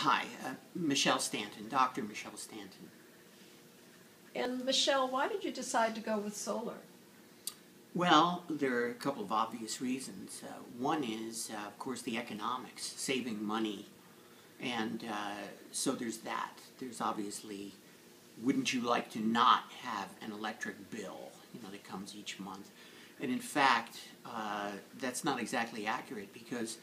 Hi, Michelle Stanton, Dr. Michelle Stanton. And Michelle, why did you decide to go with solar? Well, there are a couple of obvious reasons. One is, of course, the economics, saving money. And so there's that. There's obviously, wouldn't you like to not have an electric bill, that comes each month? And in fact, that's not exactly accurate because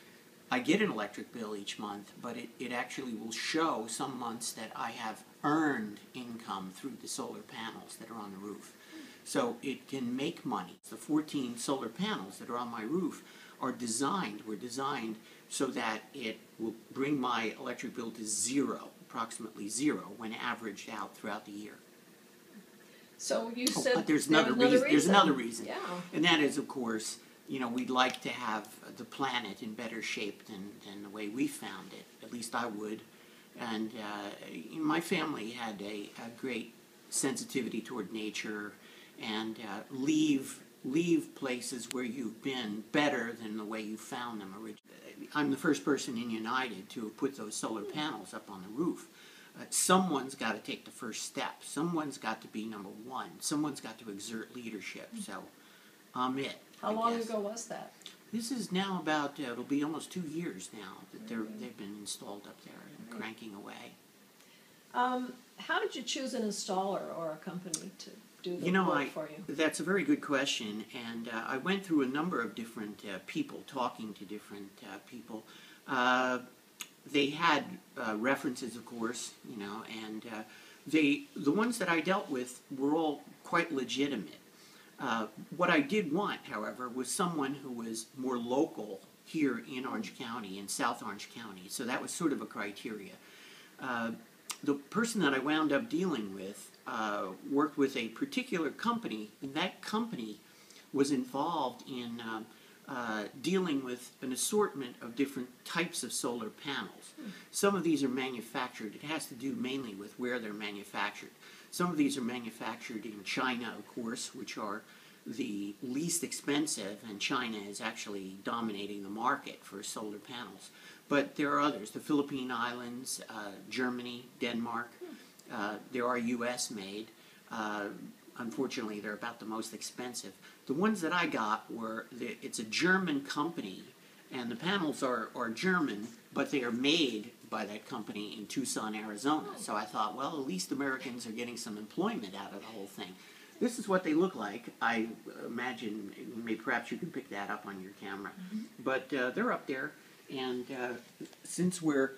I get an electric bill each month, but it actually will show some months that I have earned income through the solar panels that are on the roof. So it can make money. The 14 solar panels that are on my roof were designed so that it will bring my electric bill to zero, approximately zero, when averaged out throughout the year. So you said but there's another reason. There's another reason. Yeah. And that is, of course, we'd like to have the planet in better shape than the way we found it. At least I would. And my family had a great sensitivity toward nature and leave places where you've been better than the way you found them originally. I'm the first person in United to have put those solar panels up on the roof. Someone's got to take the first step. Someone's got to be number one. Someone's got to exert leadership. So I'm it. How long ago was that? This is now about, it'll be almost 2 years now that they've been installed up there and cranking away. How did you choose an installer or a company to do the work for you? That's a very good question, and I went through a number of different people, talking to different people. They had references, of course, and the ones that I dealt with were all quite legitimate. What I did want, however, was someone who was more local here in Orange County, in South Orange County. So that was sort of a criteria. The person that I wound up dealing with worked with a particular company, and that company was involved in dealing with an assortment of different types of solar panels. Some of these are manufactured. It has to do mainly with where they're manufactured. Some of these are manufactured in China, of course, which are the least expensive, and China is actually dominating the market for solar panels. But there are others, the Philippine Islands, Germany, Denmark. There are U.S. made. Unfortunately, they're about the most expensive. The ones that I got it's a German company, and the panels are German, but they are made by that company in Tucson, Arizona. So I thought, well, at least Americans are getting some employment out of the whole thing. This is what they look like. I imagine, perhaps you can pick that up on your camera. But they're up there, and since we're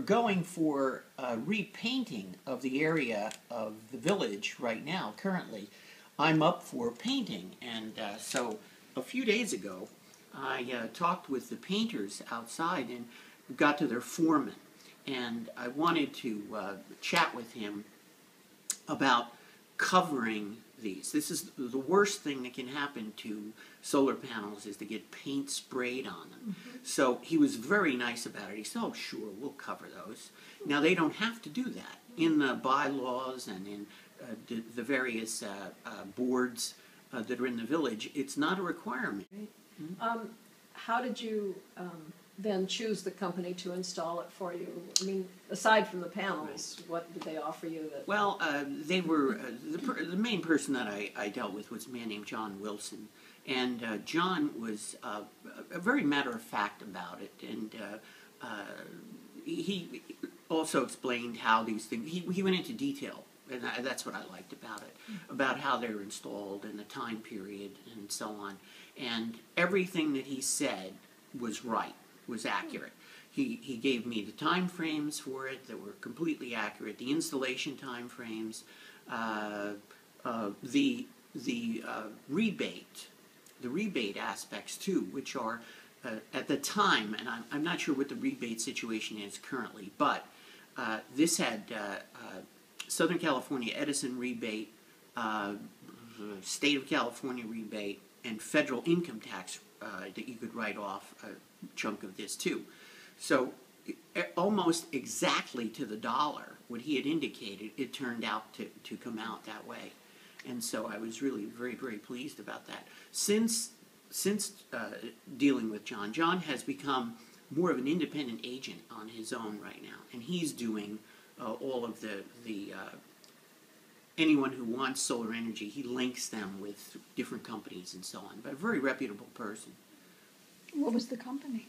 going for repainting of the area of the village right now, currently, I'm up for painting. And so a few days ago, I talked with the painters outside and got to their foreman. And I wanted to chat with him about covering these. This is the worst thing that can happen to solar panels, is to get paint sprayed on them. So he was very nice about it. He said, oh, sure, we'll cover those. Now, they don't have to do that. In the bylaws and in the various boards that are in the village, it's not a requirement. How did you then choose the company to install it for you? I mean, aside from the panels, what did they offer you? Well, they were, the main person that I dealt with was a man named John Wilson. And John was very matter-of-fact about it. And he also explained how these things, he went into detail. And that's what I liked about it, about how they're installed and the time period and so on. And everything that he said was right, was accurate. He gave me the time frames for it that were completely accurate, the installation time frames, the rebate aspects too, which are at the time, and I'm not sure what the rebate situation is currently, but this had Southern California Edison rebate, State of California rebate, and federal income tax that you could write off a chunk of this too. So almost exactly to the dollar, what he had indicated, it turned out to come out that way. And so I was really very, very pleased about that. Since dealing with John has become more of an independent agent on his own right now, and he's doing all of the anyone who wants solar energy, he links them with different companies and so on. But a very reputable person. What was the company?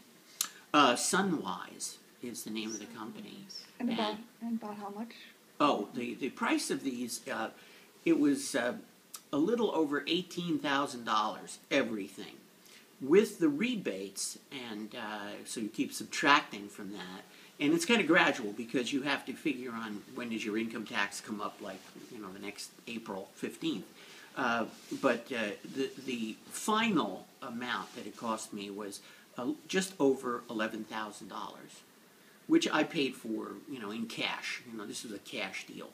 Sunwise is the name of the company. And about how much? Oh, the price of these, it was a little over $18,000, everything. With the rebates, and so you keep subtracting from that, and it's kind of gradual because you have to figure on when does your income tax come up, like, the next April 15th. But the final amount that it cost me was just over $11,000, which I paid for, in cash. This was a cash deal.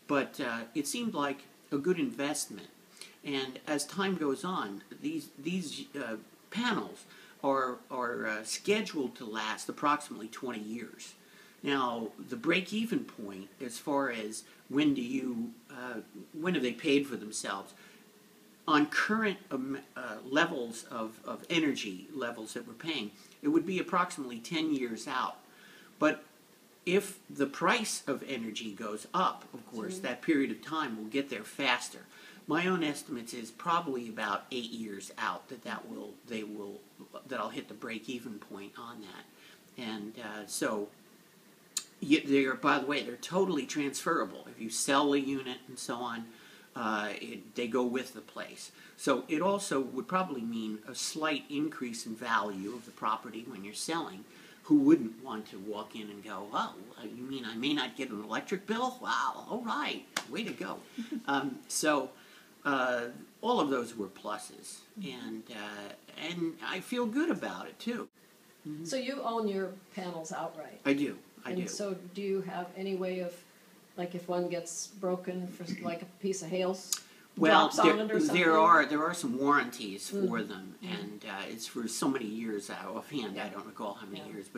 But it seemed like a good investment. And as time goes on, these panels are scheduled to last approximately 20 years. Now, the break-even point, as far as when have they paid for themselves, on current levels of energy levels that we're paying, it would be approximately 10 years out. But if the price of energy goes up, of course, that period of time will get there faster. My own estimates is probably about 8 years out that I'll hit the break-even point on that. And so, by the way, they're totally transferable. If you sell a unit and so on, they go with the place. So it also would probably mean a slight increase in value of the property when you're selling. Who wouldn't want to walk in and go, oh, you mean I may not get an electric bill? Wow, all right, way to go. So all of those were pluses, and I feel good about it, too. Mm-hmm. So you own your panels outright? I do. And so do you have any way of, like, if one gets broken for, like, a piece of hail drops on it or something? There are some warranties for them, and it's for so many years offhand. I don't recall how many years,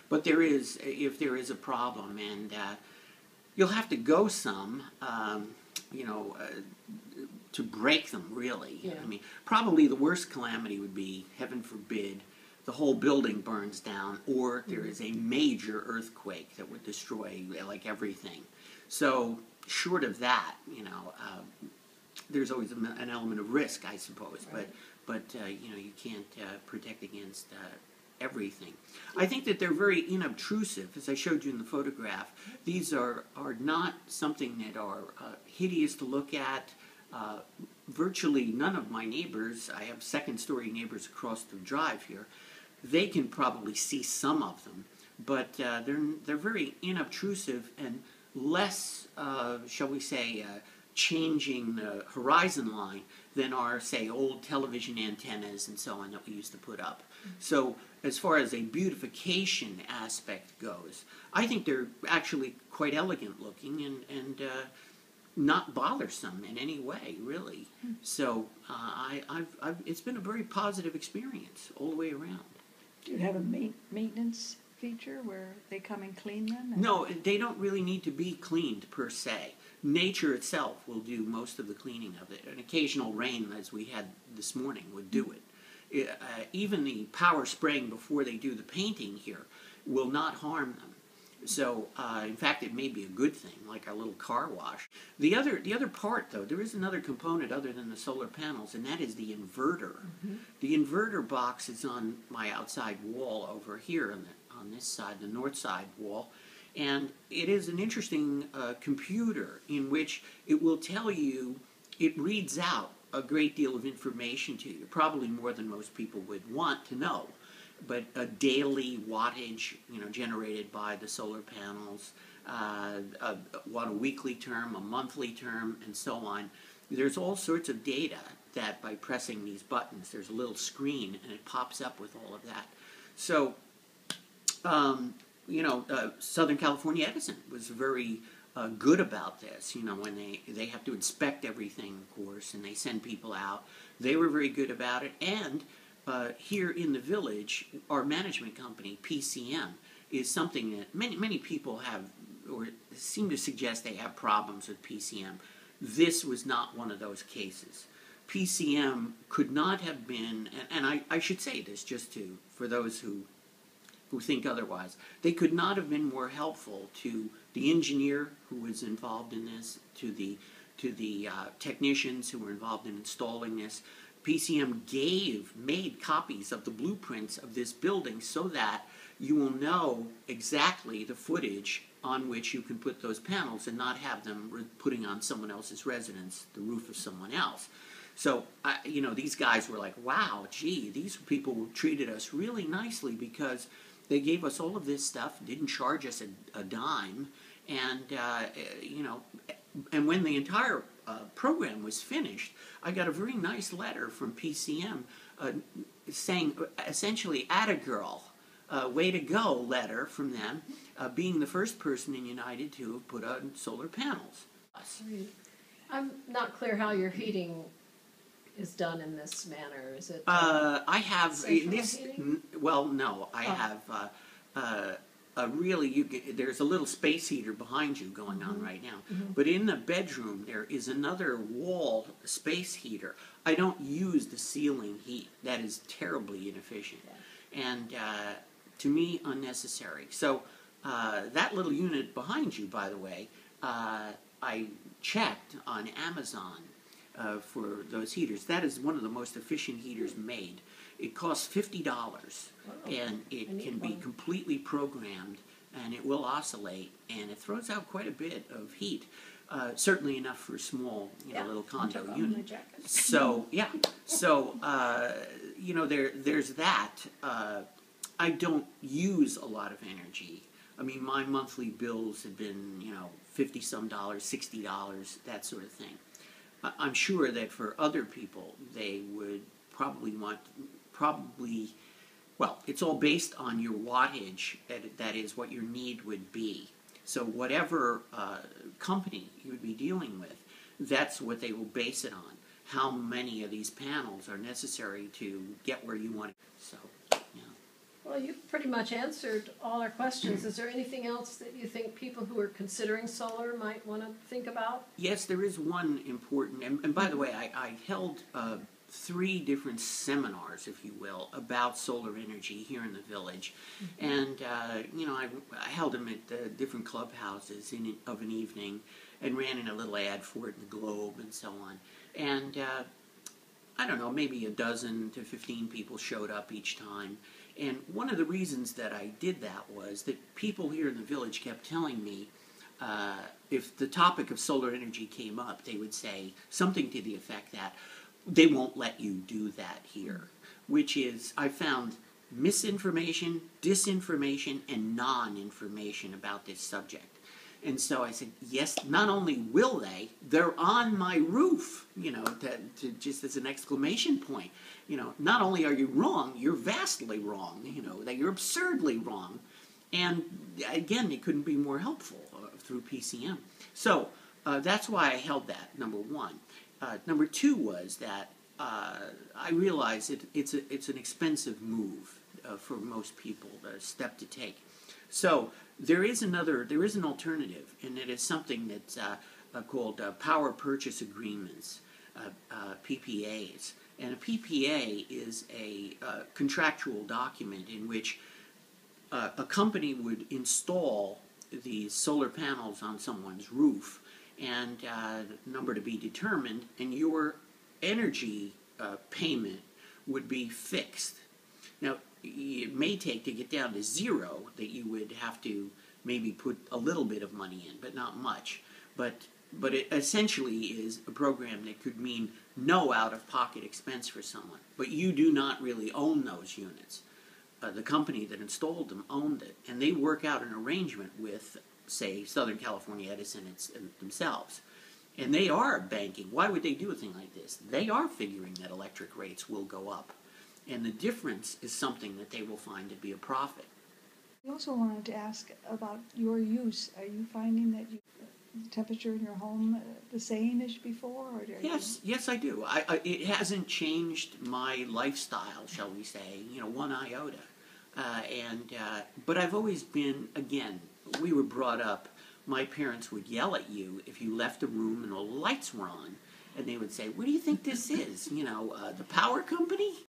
but there is, if there is a problem, and you'll have to go some, to break them, really. Yeah. I mean, probably the worst calamity would be, heaven forbid, the whole building burns down, or there is a major earthquake that would destroy, like, everything. So, short of that, there's always an element of risk, I suppose, right. but you can't protect against everything. I think that they're very inobtrusive, as I showed you in the photograph. These are not something that are hideous to look at. Virtually none of my neighbors, I have second-story neighbors across the drive here, they can probably see some of them, but they're very inobtrusive and less, shall we say, changing the horizon line than are, say, old television antennas and so on that we used to put up. So as far as a beautification aspect goes, I think they're actually quite elegant looking and not bothersome in any way, really. So it's been a very positive experience all the way around. Do you have a maintenance feature where they come and clean them? No, they don't really need to be cleaned per se. Nature itself will do most of the cleaning of it. An occasional rain, as we had this morning, would do it. Even the power spraying before they do the painting here will not harm them. So, in fact, it may be a good thing, like our little car wash. The other part, though, there is another component other than the solar panels, and that is the inverter. Mm-hmm. The inverter box is on my outside wall over here on this side, the north side wall, and it is an interesting computer in which it will tell you, it reads out a great deal of information to you, probably more than most people would want to know. But a daily wattage, generated by the solar panels, what a weekly term, a monthly term, and so on. There's all sorts of data that by pressing these buttons, there's a little screen and it pops up with all of that. So, Southern California Edison was very good about this. When they have to inspect everything, of course, and they send people out. They were very good about it, and here in the village, our management company, PCM, is something that many people have, or seem to suggest they have problems with PCM. This was not one of those cases. PCM could not have been, and I should say this just for those who who think otherwise. They could not have been more helpful to the engineer who was involved in this, to the technicians who were involved in installing this. PCM made copies of the blueprints of this building so that you will know exactly the footage on which you can put those panels and not have them putting on someone else's residence, the roof of someone else. So, you know, these guys were like, wow, gee, these people treated us really nicely because they gave us all of this stuff, didn't charge us a dime, and, you know, and when the entire program was finished, I got a very nice letter from PCM saying, essentially, "Atta girl, way to go" letter from them, being the first person in United to have put on solar panels. I'm not clear how your heating is done in this manner. Is it? I have this. Heating? Well, no, I have. There's a little space heater behind you going on right now. But in the bedroom, there is another wall space heater. I don't use the ceiling heat. That is terribly inefficient. And to me, unnecessary. So that little unit behind you, by the way, I checked on Amazon for those heaters. That is one of the most efficient heaters made. It costs $50, and it can be completely programmed, and it will oscillate, and it throws out quite a bit of heat. Certainly enough for a small, little condo unit. So, yeah. So, you know, there's that. I don't use a lot of energy. I mean, my monthly bills have been, $50-some, $60, that sort of thing. I'm sure that for other people, they would well, it's all based on your wattage, that is what your need would be. So whatever company you would be dealing with, that's what they will base it on. How many of these panels are necessary to get where you want it. So, yeah. Well, you've pretty much answered all our questions. Is there anything else that you think people who are considering solar might want to think about? Yes, there is one important, and by the way, I held 3 different seminars, if you will, about solar energy here in the village. And, I held them at different clubhouses of an evening and ran in a little ad for it in the Globe and so on. And, I don't know, maybe 12 to 15 people showed up each time. And one of the reasons that I did that was that people here in the village kept telling me if the topic of solar energy came up, they would say something to the effect that they won't let you do that here, which is, I found misinformation, disinformation, and non-information about this subject. And so I said, yes, not only will they're on my roof, just as an exclamation point. Not only are you wrong, you're vastly wrong, that you're absurdly wrong. And again, it couldn't be more helpful through PCM. So that's why I held that, number one. Number 2 was that I realized it's an expensive move for most people, a step to take. So there is an alternative, and it is something that's called power purchase agreements, PPAs. And a PPA is a contractual document in which a company would install these solar panels on someone's roof, and number to be determined, and your energy payment would be fixed. Now, it may take to get down to 0 that you would have to maybe put a little bit of money in, but not much. But it essentially is a program that could mean no out-of-pocket expense for someone. But you do not really own those units. The company that installed them owned it, and they work out an arrangement with, say, Southern California Edison themselves. And they are banking. Why would they do a thing like this? They are figuring that electric rates will go up. And the difference is something that they will find to be a profit. We also wanted to ask about your use. Are you finding that the temperature in your home the same as before? Or Yes, I do. It hasn't changed my lifestyle, shall we say, one iota. But I've always been, again, we were brought up, my parents would yell at you if you left a room and all the lights were on. And they would say, what do you think this is? The power company?